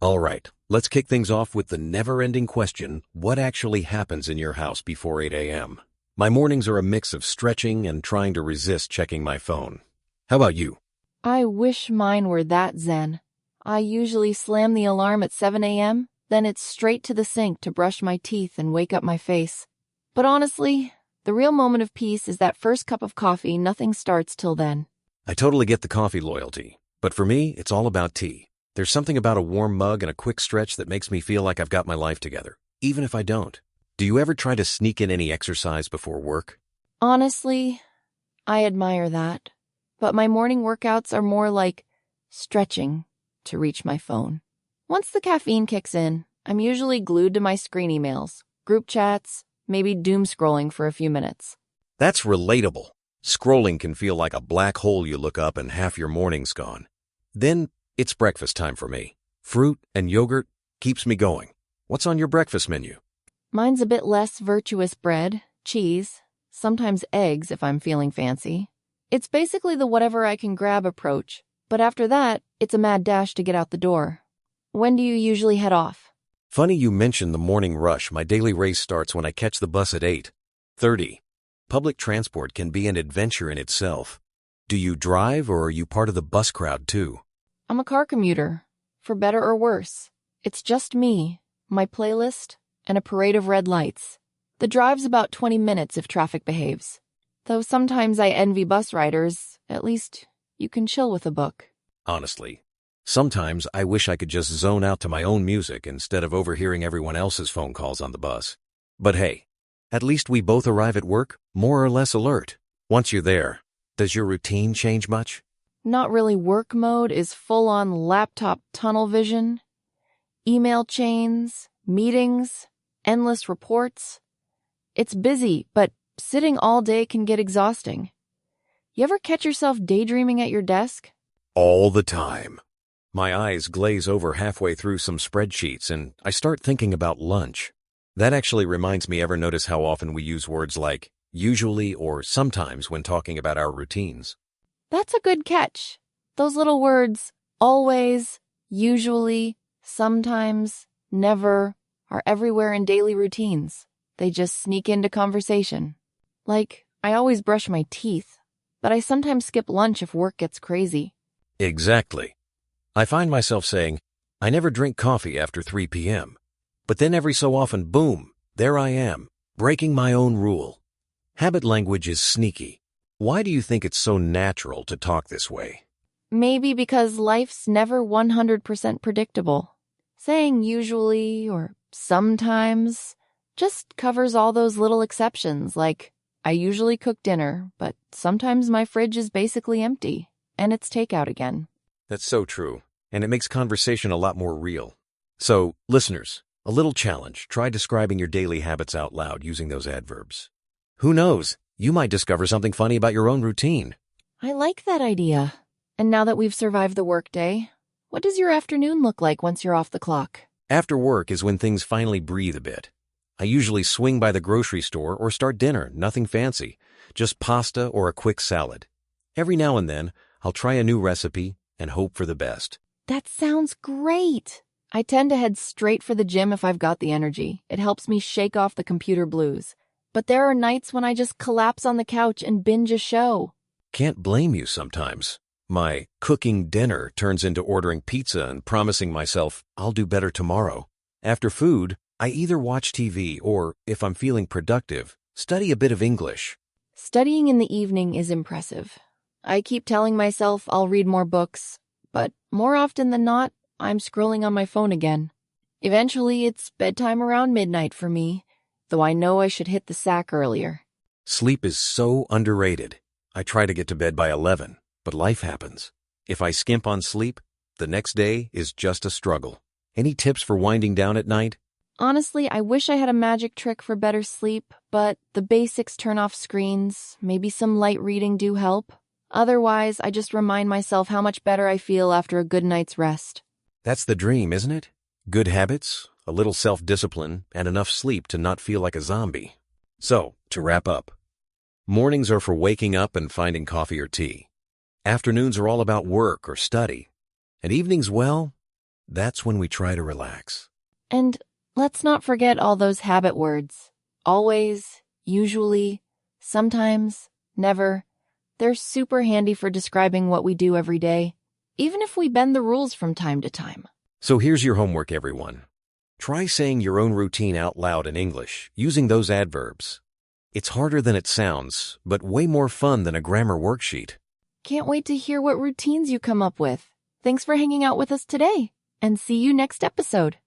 All right, let's kick things off with the never-ending question, what actually happens in your house before 8 a.m.? My mornings are a mix of stretching and trying to resist checking my phone. How about you? I wish mine were that zen. I usually slam the alarm at 7 a.m., then it's straight to the sink to brush my teeth and wake up my face. But honestly, the real moment of peace is that first cup of coffee. Nothing starts till then. I totally get the coffee loyalty, but for me, it's all about tea. There's something about a warm mug and a quick stretch that makes me feel like I've got my life together, even if I don't. Do you ever try to sneak in any exercise before work? Honestly, I admire that. But my morning workouts are more like stretching to reach my phone. Once the caffeine kicks in, I'm usually glued to my screen emails, group chats, maybe doom scrolling for a few minutes. That's relatable. Scrolling can feel like a black hole you look up and half your morning's gone. Then it's breakfast time for me. Fruit and yogurt keeps me going. What's on your breakfast menu? Mine's a bit less virtuous: bread, cheese, sometimes eggs if I'm feeling fancy. It's basically the whatever I can grab approach, but after that, it's a mad dash to get out the door. When do you usually head off? Funny you mention the morning rush. My daily race starts when I catch the bus at 8:30. Public transport can be an adventure in itself. Do you drive or are you part of the bus crowd too? I'm a car commuter, for better or worse. It's just me, my playlist, and a parade of red lights. The drive's about 20 minutes if traffic behaves. Though sometimes I envy bus riders, at least you can chill with a book. Honestly, sometimes I wish I could just zone out to my own music instead of overhearing everyone else's phone calls on the bus. But hey, at least we both arrive at work more or less alert. Once you're there, does your routine change much? Not really. Work mode is full-on laptop tunnel vision. Email chains, meetings, endless reports. It's busy, but sitting all day can get exhausting. You ever catch yourself daydreaming at your desk? All the time. My eyes glaze over halfway through some spreadsheets and I start thinking about lunch. That actually reminds me, ever notice how often we use words like usually or sometimes when talking about our routines? That's a good catch. Those little words, always, usually, sometimes, never, are everywhere in daily routines. They just sneak into conversation. Like, I always brush my teeth, but I sometimes skip lunch if work gets crazy. Exactly. I find myself saying, I never drink coffee after 3 p.m. But then every so often, boom, there I am, breaking my own rule. Habit language is sneaky. Why do you think it's so natural to talk this way? Maybe because life's never 100% predictable. Saying usually or sometimes just covers all those little exceptions, like I usually cook dinner, but sometimes my fridge is basically empty, and it's takeout again. That's so true, and it makes conversation a lot more real. So, listeners, a little challenge. Try describing your daily habits out loud using those adverbs. Who knows? You might discover something funny about your own routine. I like that idea. And now that we've survived the workday, what does your afternoon look like once you're off the clock? After work is when things finally breathe a bit. I usually swing by the grocery store or start dinner, nothing fancy, just pasta or a quick salad. Every now and then, I'll try a new recipe and hope for the best. That sounds great. I tend to head straight for the gym if I've got the energy. It helps me shake off the computer blues. But there are nights when I just collapse on the couch and binge a show. Can't blame you sometimes. My cooking dinner turns into ordering pizza and promising myself I'll do better tomorrow. After food, I either watch TV or, if I'm feeling productive, study a bit of English. Studying in the evening is impressive. I keep telling myself I'll read more books, but more often than not, I'm scrolling on my phone again. Eventually, it's bedtime around midnight for me, though I know I should hit the sack earlier. Sleep is so underrated. I try to get to bed by 11, but life happens. If I skimp on sleep, the next day is just a struggle. Any tips for winding down at night? Honestly, I wish I had a magic trick for better sleep, but the basics: turn off screens, maybe some light reading do help. Otherwise, I just remind myself how much better I feel after a good night's rest. That's the dream, isn't it? Good habits, a little self-discipline, and enough sleep to not feel like a zombie. So, to wrap up, mornings are for waking up and finding coffee or tea. Afternoons are all about work or study. And evenings, well, That's when we try to relax. And let's not forget all those habit words. Always, usually, sometimes, never. They're super handy for describing what we do every day, even if we bend the rules from time to time. So here's your homework, everyone. Try saying your own routine out loud in English using those adverbs. It's harder than it sounds, but way more fun than a grammar worksheet. Can't wait to hear what routines you come up with. Thanks for hanging out with us today, and see you next episode.